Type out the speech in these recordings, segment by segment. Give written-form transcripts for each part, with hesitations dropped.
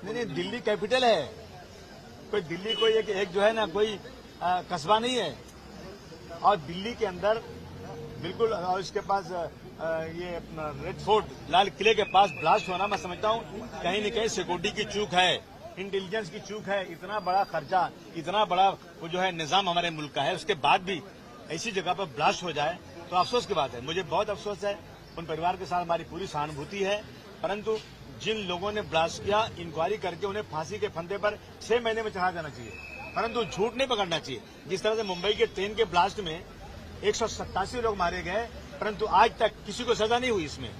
नहीं, दिल्ली कैपिटल है। कोई दिल्ली कोई एक जो है ना कोई कस्बा नहीं है। और दिल्ली के अंदर बिल्कुल, और इसके पास ये रेड फोर्ट लाल किले के पास ब्लास्ट होना, मैं समझता हूँ कहीं न कहीं सिक्योरिटी की चूक है, इंटेलिजेंस की चूक है। इतना बड़ा खर्चा, इतना बड़ा वो जो है निजाम हमारे मुल्क का है, उसके बाद भी ऐसी जगह पर ब्लास्ट हो जाए तो अफसोस की बात है। मुझे बहुत अफसोस है, उन परिवार के साथ हमारी पूरी सहानुभूति है। परंतु जिन लोगों ने ब्लास्ट किया, इंक्वायरी करके उन्हें फांसी के फंदे पर 6 महीने में चढ़ा देना चाहिए, परंतु झूठ नहीं पकड़ना चाहिए। जिस तरह से मुंबई के ट्रेन के ब्लास्ट में 187 लोग मारे गए, परंतु आज तक किसी को सजा नहीं हुई। इसमें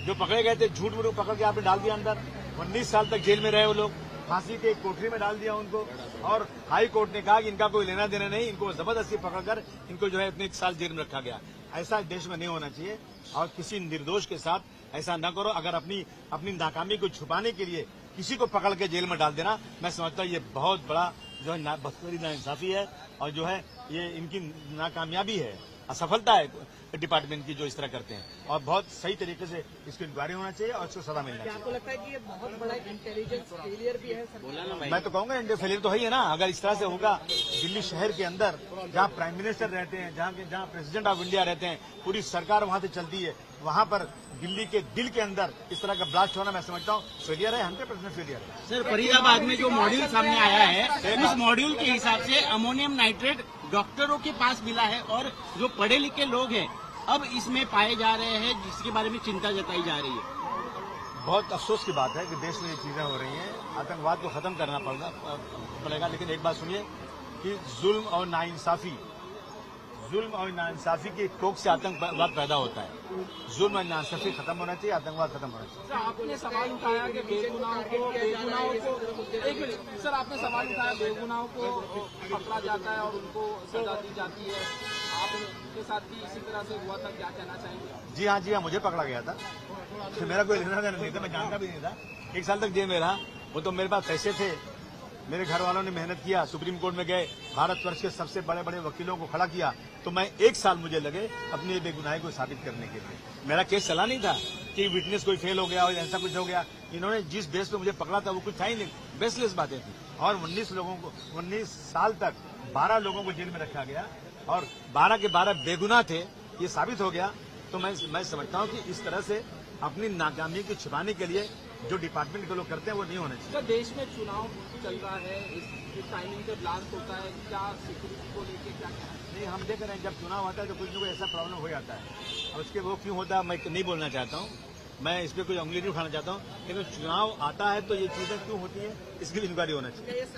जो पकड़े गए थे, झूठ मूठ पकड़ के आपने डाल दिया अंदर। 19 साल तक जेल में रहे वो लोग, फांसी के कोठरी में डाल दिया उनको। और हाई कोर्ट ने कहा कि इनका कोई लेना देना नहीं, इनको जबरदस्ती पकड़कर इनको जो है इतने साल जेल में रखा गया। ऐसा देश में नहीं होना चाहिए और किसी निर्दोष के साथ ऐसा न करो। अगर अपनी नाकामी को छुपाने के लिए किसी को पकड़ के जेल में डाल देना, मैं समझता हूँ ये बहुत बड़ा जो है बदतमीजी, नाइंसाफी है और जो है ये इनकी नाकामयाबी है, असफलता है डिपार्टमेंट की जो इस तरह करते हैं। और बहुत सही तरीके से इसकी इंक्वायरी होना चाहिए और इसको सजा मिलना चाहिए। आपको लगता है कि ये बहुत बड़ा इंटेलिजेंस फेलियर भी है सर? मैं तो कहूंगा इंडिया फेलियर तो है ही है ना। अगर इस तरह से होगा, दिल्ली शहर के अंदर जहां प्राइम मिनिस्टर रहते हैं, जहां प्रेसिडेंट ऑफ इंडिया रहते हैं, पूरी सरकार वहां से चलती है, वहां पर दिल्ली के दिल के अंदर इस तरह का ब्लास्ट होना, मैं समझता हूँ फेलियर है, 100% फेलियर है। सर, फरीदाबाद में जो मॉड्यूल सामने आया है, उस मॉड्यूल के हिसाब से अमोनियम नाइट्रेट डॉक्टरों के पास मिला है और जो पढ़े लिखे लोग हैं अब इसमें पाए जा रहे हैं, जिसके बारे में चिंता जताई जा रही है। बहुत अफसोस की बात है कि देश में ये चीजें हो रही हैं। आतंकवाद को खत्म करना पड़ेगा, लेकिन एक बात सुनिए कि जुल्म और नाइंसाफी की कोख से आतंकवाद पैदा होता है। जुल्म और नाइंसाफी खत्म होना चाहिए, आतंकवाद खत्म होना चाहिए। आपने सवाल उठाया कि बेगुनाहों को एक मिनट सर, आपने सवाल उठाया बेगुनाहों को पकड़ा जाता है और उनको सजा दी जाती है। आपके साथ भी इसी तरह से हुआ था, क्या कहना चाहेंगे? जी हाँ, मुझे पकड़ा गया था। तो मेरा कोई लेना देना नहीं था, मैं जानता भी नहीं था। 1 साल तक जेल में रहा। वो तो मेरे पास पैसे थे, मेरे घर वालों ने मेहनत किया, सुप्रीम कोर्ट में गए, भारतवर्ष के सबसे बड़े बड़े वकीलों को खड़ा किया, तो मैं 1 साल मुझे लगे अपनी बेगुनाही को साबित करने के लिए। मेरा केस चला नहीं था कि विटनेस कोई फेल हो गया और ऐसा कुछ हो गया। इन्होंने जिस बेस पे मुझे पकड़ा था वो कुछ था ही नहीं, बेसलेस बातें थी। और 19 साल तक 12 लोगों को जेल में रखा गया और 12 के 12 बेगुनाह थे, ये साबित हो गया। तो मैं समझता हूँ कि इस तरह से अपनी नाकामी को छिपाने के लिए जो डिपार्टमेंट के लोग करते हैं वो नहीं होना चाहिए। सर, देश में चुनाव चल रहा है, इस टाइमिंग पे ब्लास्ट होता है, क्या सिक्योरिटी को लेके क्या कहना है? नहीं, हम देख रहे हैं जब चुनाव आता है तो कुछ न कुछ ऐसा प्रॉब्लम हो जाता है। और उसके वो क्यों होता है मैं नहीं बोलना चाहता हूँ, मैं इस पर कोई उंगली नहीं उठाना चाहता हूँ, लेकिन चुनाव आता है तो ये चीजें क्यों होती है इसकी भी इंक्वायरी होना चाहिए।